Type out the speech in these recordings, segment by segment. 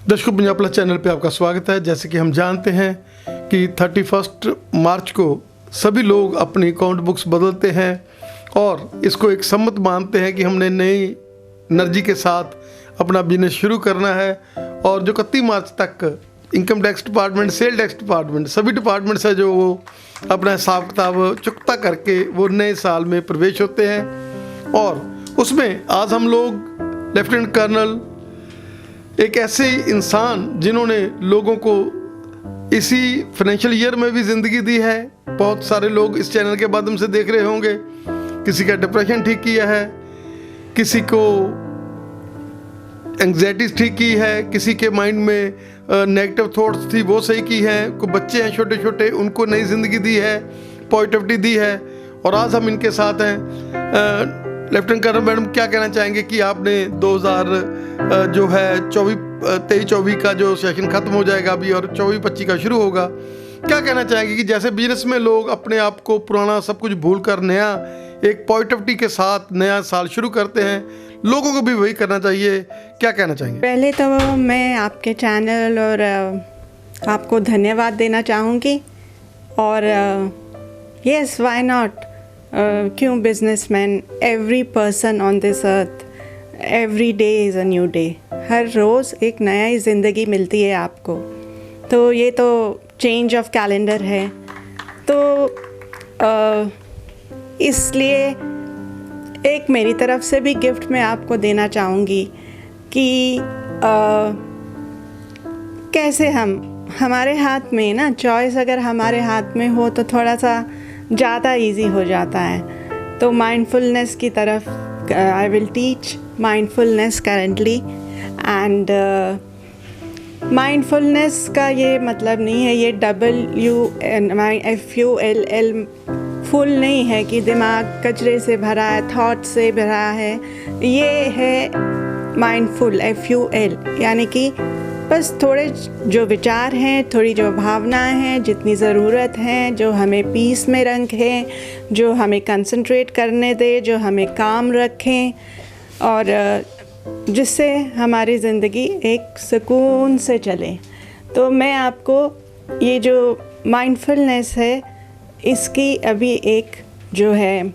दर्शकों, Punjab plus channel पे आपका स्वागत है। जैसे कि हम जानते हैं कि 31 मार्च को सभी लोग अपनी अकाउंट बुक्स बदलते हैं और इसको एक सम्मत मानते हैं कि हमने नई एनर्जी के साथ अपना बिजनेस शुरू करना है। और जो 31 मार्च तक income tax department, sale tax department, सभी डिपार्टमेंट्स है जो वो अपना हिसाब किताब चुकता करके वो नए साल में प्रवेश होते हैं। और उसमें आज हम लोग लेफ्टिनेंट कर्नल, एक ऐसे इंसान जिन्होंने लोगों को इसी फाइनेंशियल ईयर में भी ज़िंदगी दी है। बहुत सारे लोग इस चैनल के माध्यम से देख रहे होंगे। किसी का डिप्रेशन ठीक किया है, किसी को एंग्जाइटी ठीक की है, किसी के माइंड में नेगेटिव थॉट्स थी वो सही की है, कोई बच्चे हैं छोटे छोटे उनको नई ज़िंदगी दी है, पॉजिटिविटी दी है। और आज हम इनके साथ हैं। लेफ्टिनेंट कर्नल मैडम, क्या कहना चाहेंगे कि आपने 2000 जो है 23-24 का जो सेशन ख़त्म हो जाएगा अभी और 24-25 का शुरू होगा, क्या कहना चाहेंगे कि जैसे बिजनेस में लोग अपने आप को पुराना सब कुछ भूल कर नया एक पॉजिटिविटी के साथ नया साल शुरू करते हैं, लोगों को भी वही करना चाहिए, क्या कहना चाहेंगे? पहले तो मैं आपके चैनल और आपको धन्यवाद देना चाहूँगी। और यस, व्हाई नॉट, क्यों businessman, every person on this earth, every day is a new day. हर रोज़ एक नया ही ज़िंदगी मिलती है आपको। तो ये तो चेंज ऑफ कैलेंडर है। तो इसलिए एक मेरी तरफ से भी गिफ्ट मैं आपको देना चाहूँगी कि कैसे हमारे हाथ में ना चॉइस अगर हमारे हाथ में हो तो थोड़ा सा ज़्यादा इजी हो जाता है। तो माइंडफुलनेस की तरफ I will teach mindfulness currently. And mindfulness का ये मतलब नहीं है ये WMINDFULL फुल नहीं है कि दिमाग कचरे से भरा है, थॉट से भरा है। ये है माइंडफुल, FUL, यानी कि बस थोड़े जो विचार हैं, थोड़ी जो भावनाएं हैं, जितनी ज़रूरत है, जो हमें पीस में रखें, जो हमें कंसंट्रेट करने दे, जो हमें काम रखें और जिससे हमारी ज़िंदगी एक सुकून से चले। तो मैं आपको ये जो माइंडफुलनेस है इसकी अभी एक जो है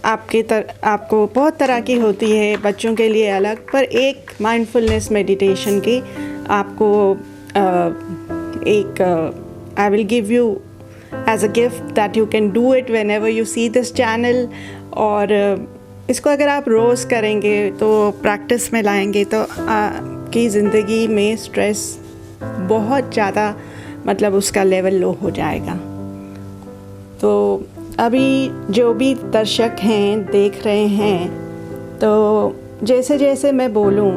आपको बहुत तरह की होती है, बच्चों के लिए अलग, पर एक माइंडफुलनेस मेडिटेशन की आपको एक I will give you as a gift that you can do it whenever you see this channel. और इसको अगर आप रोज़ करेंगे तो प्रैक्टिस में लाएंगे तो आपकी ज़िंदगी में स्ट्रेस बहुत ज़्यादा मतलब उसका लेवल लो हो जाएगा। तो अभी जो भी दर्शक हैं, देख रहे हैं, तो जैसे जैसे मैं बोलूं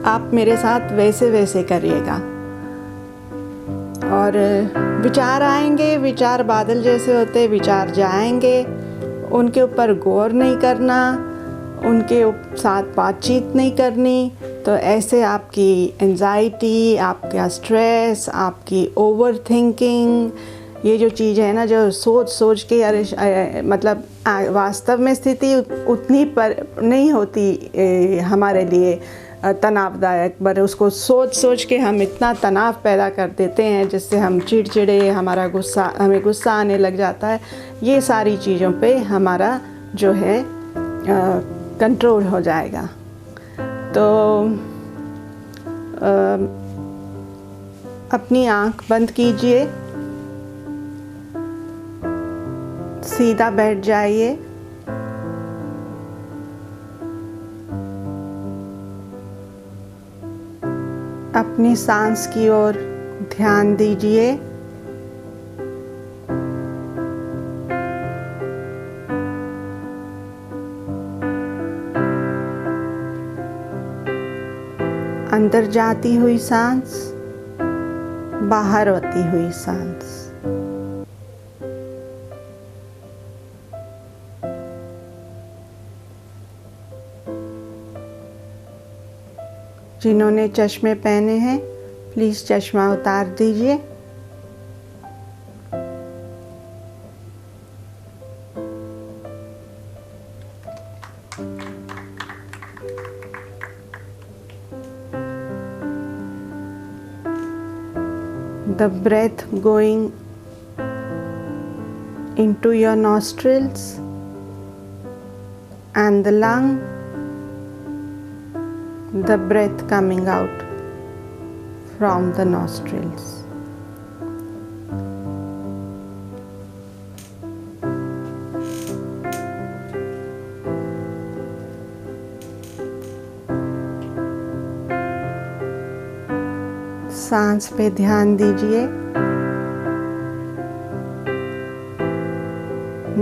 आप मेरे साथ वैसे वैसे करिएगा। और विचार आएंगे, विचार बादल जैसे होते, विचार जाएंगे, उनके ऊपर गौर नहीं करना, उनके साथ बातचीत नहीं करनी। तो ऐसे आपकी एंजाइटी, आपका स्ट्रेस, आपकी ओवर थिंकिंग, ये जो चीज़ है ना जो सोच सोच के अरे मतलब वास्तव में स्थिति उतनी पर नहीं होती हमारे लिए तनावदायक, पर उसको सोच सोच के हम इतना तनाव पैदा कर देते हैं जिससे हम चिड़चिड़े, हमें गुस्सा आने लग जाता है। ये सारी चीज़ों पे हमारा जो है कंट्रोल हो जाएगा। तो अपनी आँख बंद कीजिए, सीधा बैठ जाइए, अपनी सांस की ओर ध्यान दीजिए। अंदर जाती हुई सांस, बाहर आती हुई सांस। जिन्होंने चश्मे पहने हैं प्लीज़ चश्मा उतार दीजिए। the breath going into your nostrils and the lung, the breath coming out from the nostrils. सांस पे ध्यान दीजिए।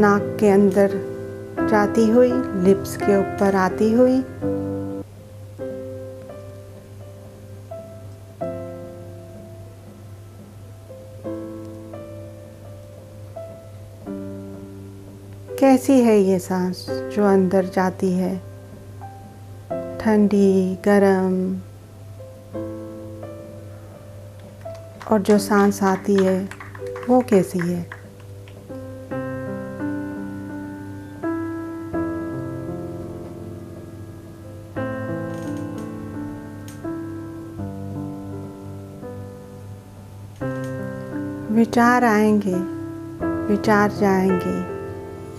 नाक के अंदर जाती हुई, लिप्स के ऊपर आती हुई, कैसी है ये सांस जो अंदर जाती है? ठंडी, गरम, और जो सांस आती है वो कैसी है? विचार आएंगे, विचार जाएंगे,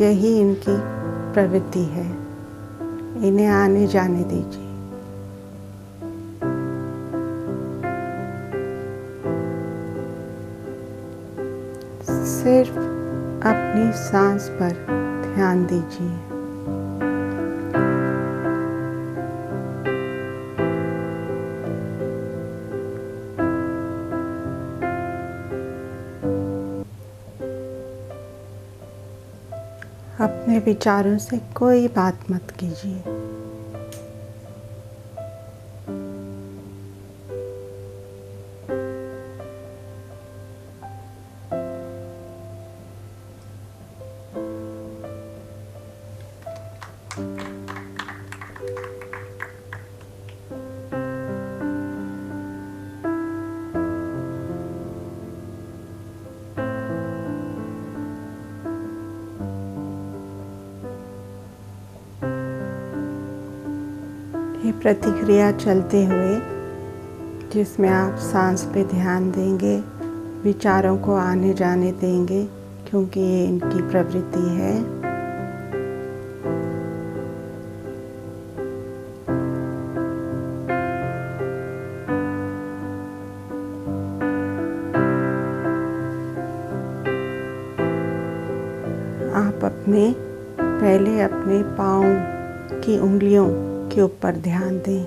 यही इनकी प्रवृत्ति है। इन्हें आने जाने दीजिए। सिर्फ अपनी सांस पर ध्यान दीजिए। अपने विचारों से कोई बात मत कीजिए। ये प्रतिक्रिया चलते हुए, जिसमें आप सांस पे ध्यान देंगे, विचारों को आने जाने देंगे, क्योंकि ये इनकी प्रवृत्ति है। आप पहले अपने पाँव की उंगलियों के ऊपर ध्यान दें।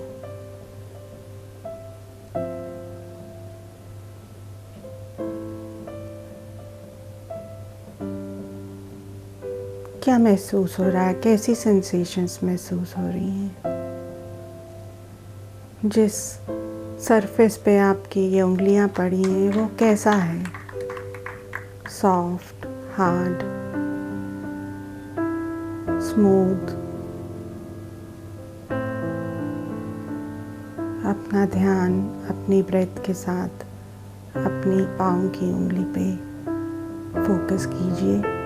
क्या महसूस हो रहा है? कैसी सेंसेशंस महसूस हो रही हैं? जिस सरफेस पे आपकी ये उंगलियां पड़ी हैं वो कैसा है? Soft, hard, smooth. अपना ध्यान अपनी ब्रेथ के साथ अपनी पाँव की उंगली पे फोकस कीजिए।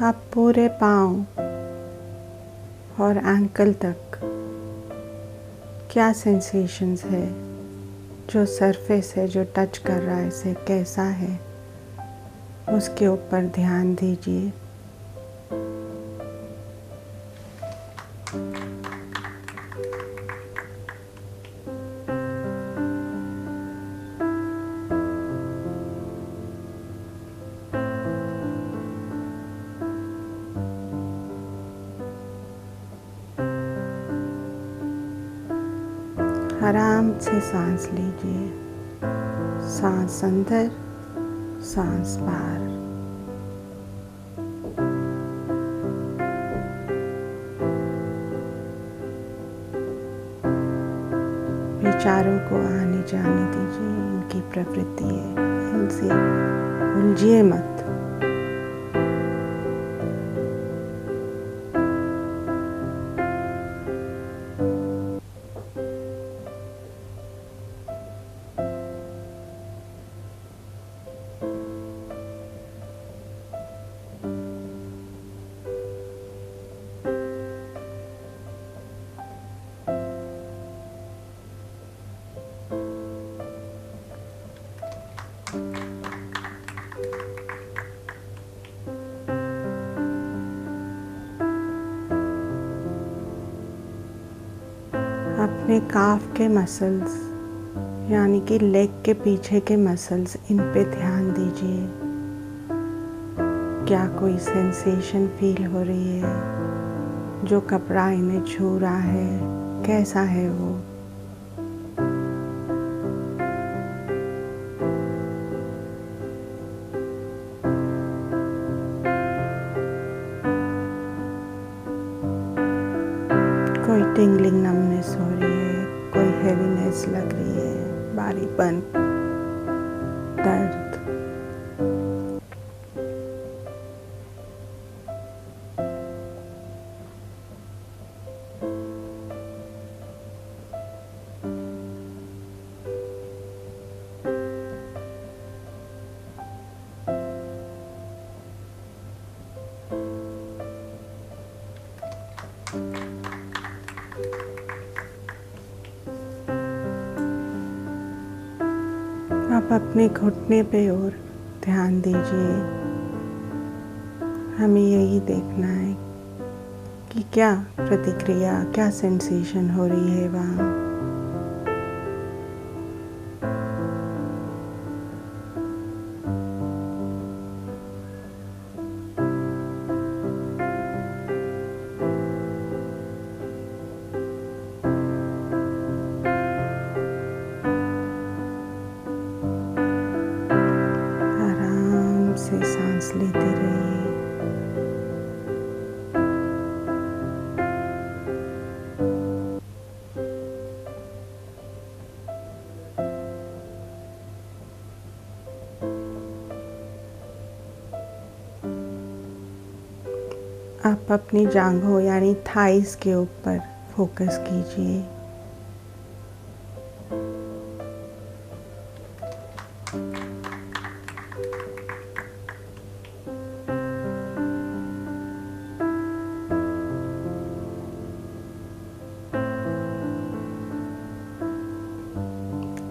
आप पूरे पाँव और एंकल तक क्या सेंसेशंस है? जो सरफेस है, जो टच कर रहा है, इसे कैसा है, उसके ऊपर ध्यान दीजिए। आराम से सांस लीजिए। सांस अंदर, सांस बाहर। विचारों को आने जाने दीजिए। इनकी प्रवृत्ति है, इनसे उलझिए मत। अपने काफ के मसल्स यानी कि लेग के पीछे के मसल्स, इन पे ध्यान दीजिए। क्या कोई सेंसेशन फील हो रही है? जो कपड़ा इन्हें छू रहा है, कैसा है वो? कोई टिंगलिंग नमनेस हो रही है, कोई हेवीनेस लग रही है, भारीपन, दर्द। आप अपने घुटने पे और ध्यान दीजिए। हमें यही देखना है कि क्या प्रतिक्रिया, क्या सेंसेशन हो रही है वहाँ। से सांस लेते रहिए। आप अपनी जांघों यानी थाइस के ऊपर फोकस कीजिए।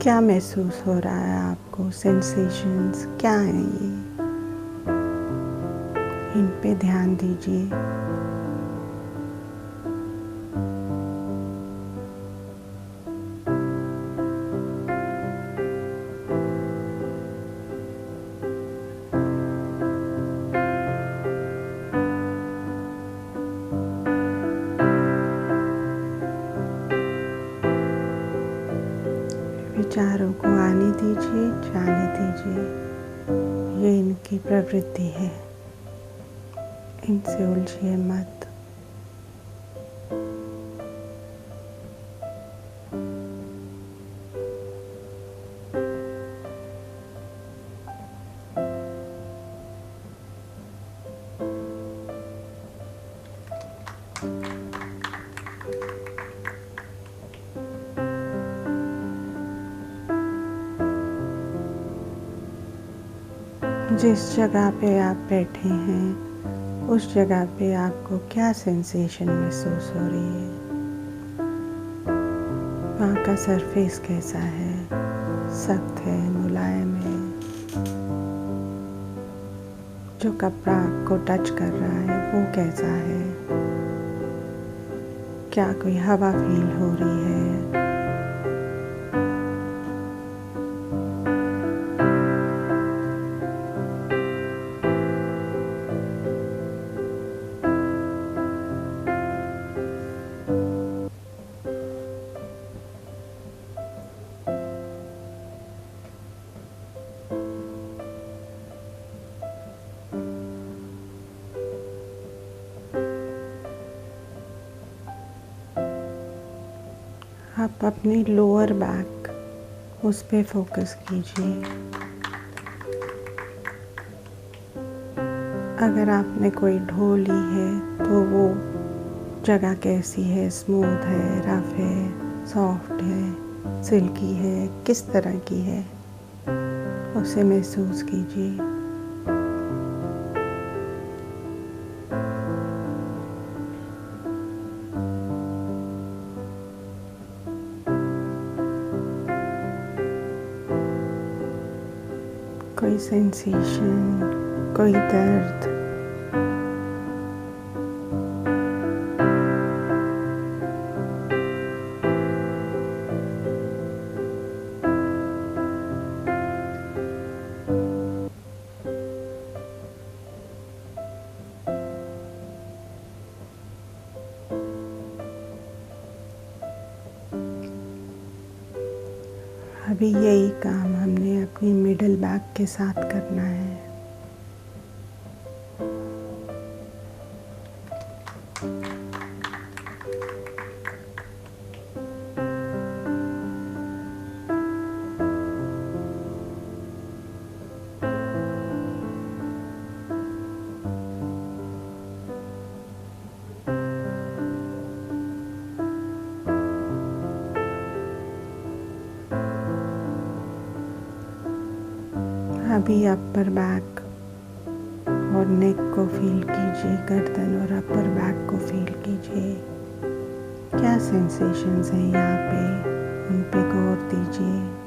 क्या महसूस हो रहा है आपको? सेंसेशंस क्या हैं ये? इन पे ध्यान दीजिए। विचारों को आने दीजिए, जाने दीजिए। ये इनकी प्रवृत्ति है, इनसे उलझिए मत। जिस जगह पे आप बैठे हैं उस जगह पे आपको क्या सेंसेशन महसूस हो रही है? वहाँ का सरफेस कैसा है? सख्त है, मुलायम है? जो कपड़ा आपको टच कर रहा है वो कैसा है? क्या कोई हवा फील हो रही है? आप अपनी लोअर बैक उस पे फोकस कीजिए। अगर आपने कोई ढो ली है तो वो जगह कैसी है, स्मूथ है, रफ है, सॉफ्ट है, सिल्की है, किस तरह की है, उसे महसूस कीजिए। कोई सेंसेशन, कोई दर्द, अभी यही काम हमने अपनी मिडिल बैक के साथ करना है। अभी अपर बैक और नेक को फील कीजिए, गर्दन और अपर बैक को फील कीजिए। क्या सेंसेशंस हैं यहाँ पे, उन पे गौर दीजिए।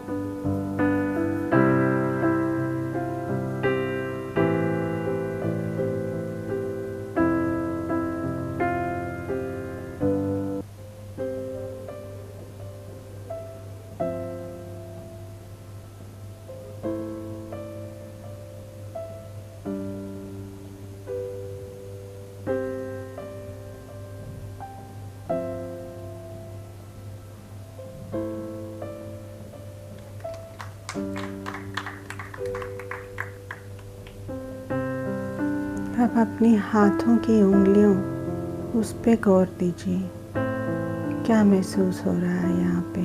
अब अपनी हाथों की उंगलियों उस पे गौर दीजिए। क्या महसूस हो रहा है यहाँ पे।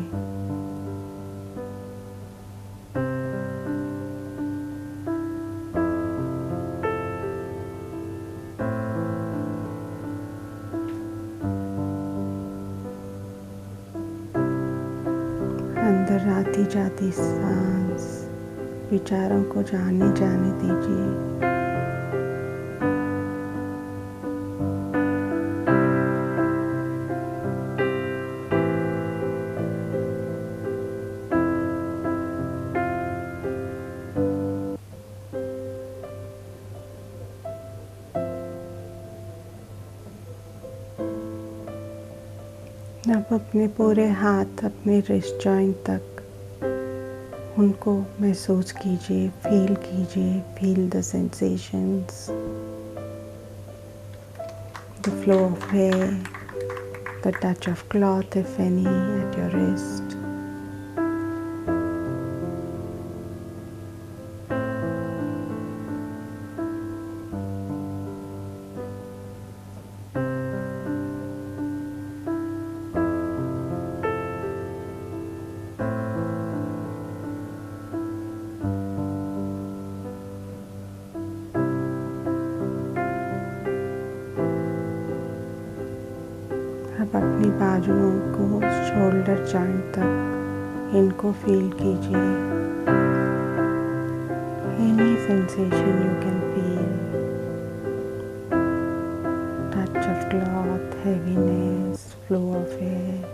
अंदर आती जाती सांस विचारों को जाने दीजिए। अब अपने पूरे हाथ अपने रिस्ट जॉइंट तक उनको महसूस कीजिए, feel the sensations, the flow of hair, the touch of cloth if any at your wrist. अब अपनी बाजुओं को शोल्डर जॉइंट तक इनको फील कीजिए। Any sensation you can feel, touch of cloth, heaviness, flow of air,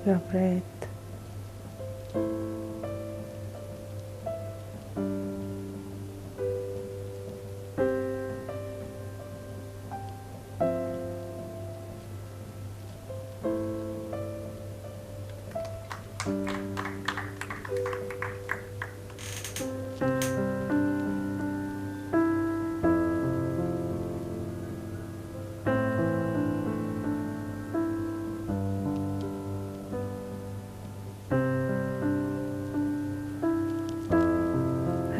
your breath.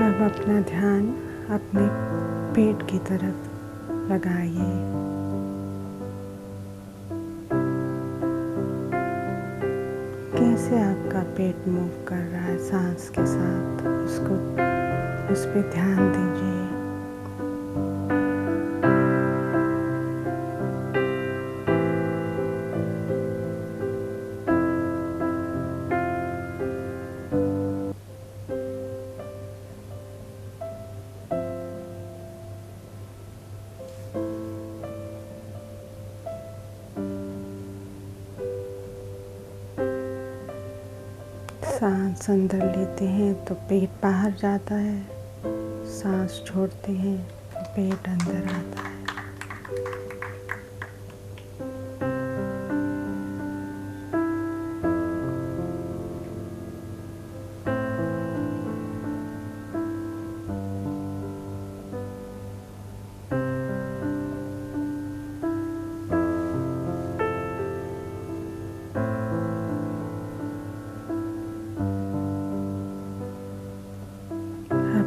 अब अपना ध्यान अपने पेट की तरफ लगाइए। कैसे कैसे आपका पेट मूव कर रहा है सांस के साथ, उस पर ध्यान दीजिए। सांस अंदर लेते हैं तो पेट बाहर जाता है, सांस छोड़ते हैं तो पेट अंदर आता है।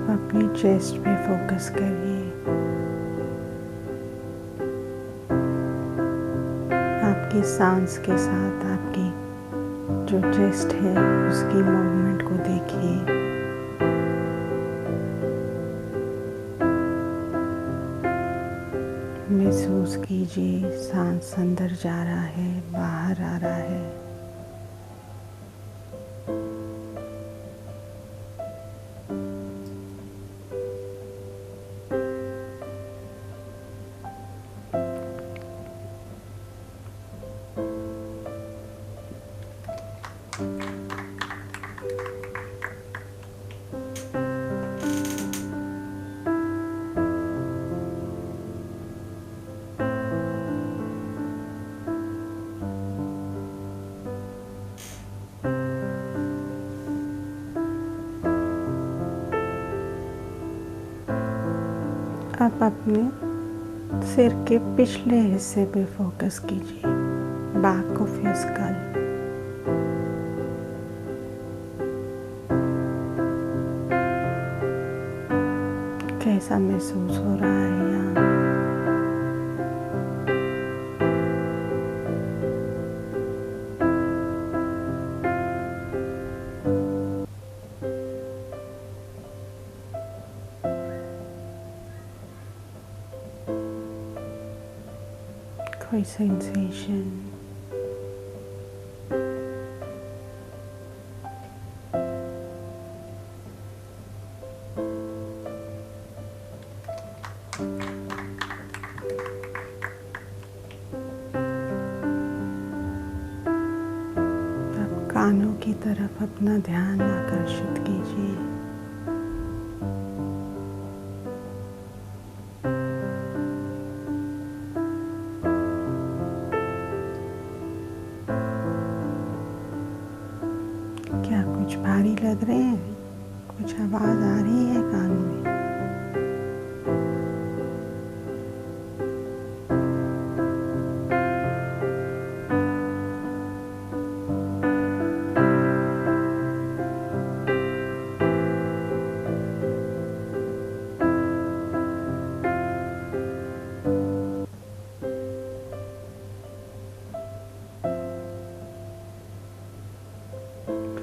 अपनी चेस्ट पे फोकस करिए। आपकी सांस के साथ आपकी जो चेस्ट है उसकी मूवमेंट को देखिए। महसूस कीजिए सांस अंदर जा रहा है, बाहर आ रहा है। आप अपने सिर के पिछले हिस्से पे फोकस कीजिए, बैक ऑफ योर स्कल। कैसा महसूस हो रहा है यहाँ? कोई सेंसेशन? आप कानों की तरफ अपना ध्यान आकर्षित कीजिए। क्या कुछ भारी लग रहे हैं? कुछ आवाज आ रही है कान में?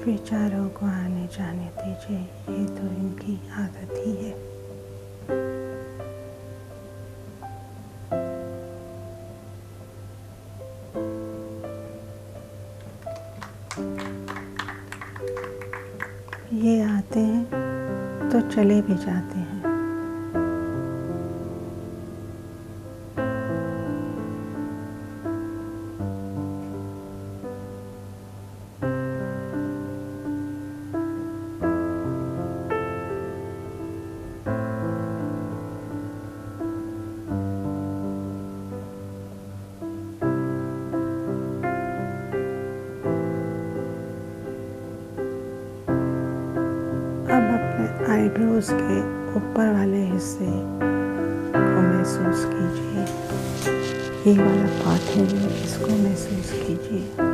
विचारों को आने जाने दीजिए, ये तो इनकी आदत ही है। ये आते हैं तो चले भी जाते हैं। अब अपने आईब्रोज के ऊपर वाले हिस्से को महसूस कीजिए। ये वाला पार्ट है जो, इसको महसूस कीजिए।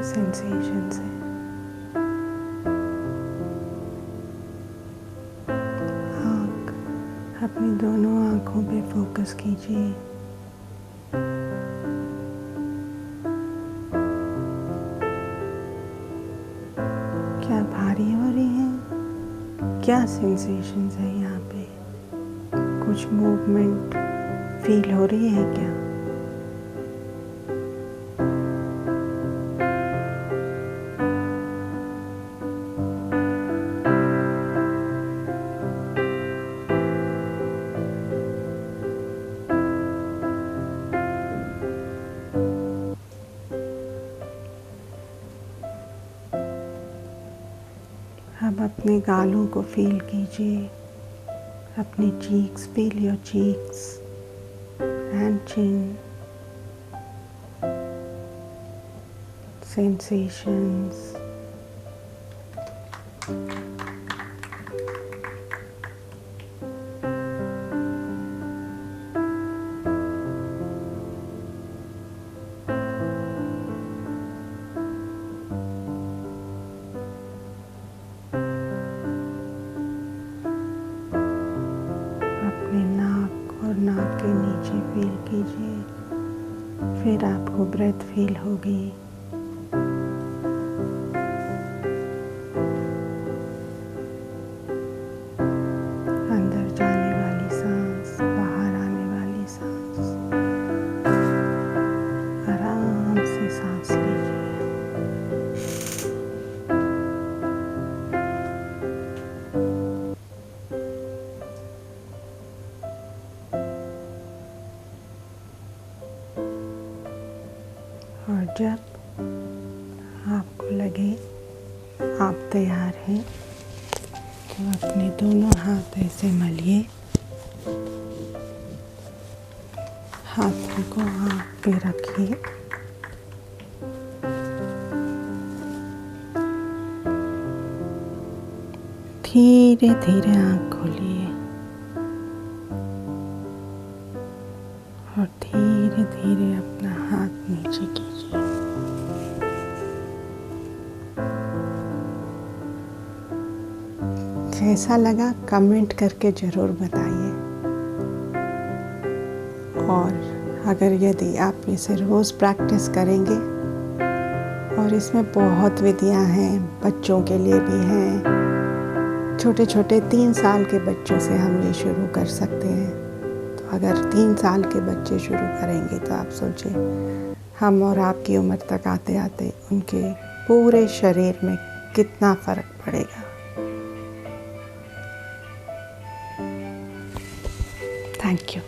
सेंसेशन से। अपनी दोनों आँखों पे फोकस कीजिए। क्या भारी हो रही है? क्या सेंसेशंस है यहाँ पे? कुछ मूवमेंट फील हो रही है क्या? अब अपने गालों को फील कीजिए, अपने cheeks, feel your cheeks and chin, sensations. नाक के नीचे फील कीजिए, फिर आपको ब्रेथ फील होगी। अंदर जाने वाली सांस, बाहर आने वाली सांस। आराम से सांस लीजिए। और जब आपको लगे आप तैयार हैं तो अपने दोनों हाथ ऐसे मलिए, हाथों को आँख पे रखिए। धीरे धीरे आँख खोलिए और धीरे धीरे अपना हाथ नीचे कीजिए। कैसा लगा कमेंट करके ज़रूर बताइए। और अगर यदि आप इसे रोज़ प्रैक्टिस करेंगे, और इसमें बहुत विधियां हैं, बच्चों के लिए भी हैं, छोटे छोटे 3 साल के बच्चों से हम ये शुरू कर सकते हैं। तो अगर 3 साल के बच्चे शुरू करेंगे तो आप सोचिए हम और आपकी उम्र तक आते आते उनके पूरे शरीर में कितना फ़र्क पड़ेगा। Thank you.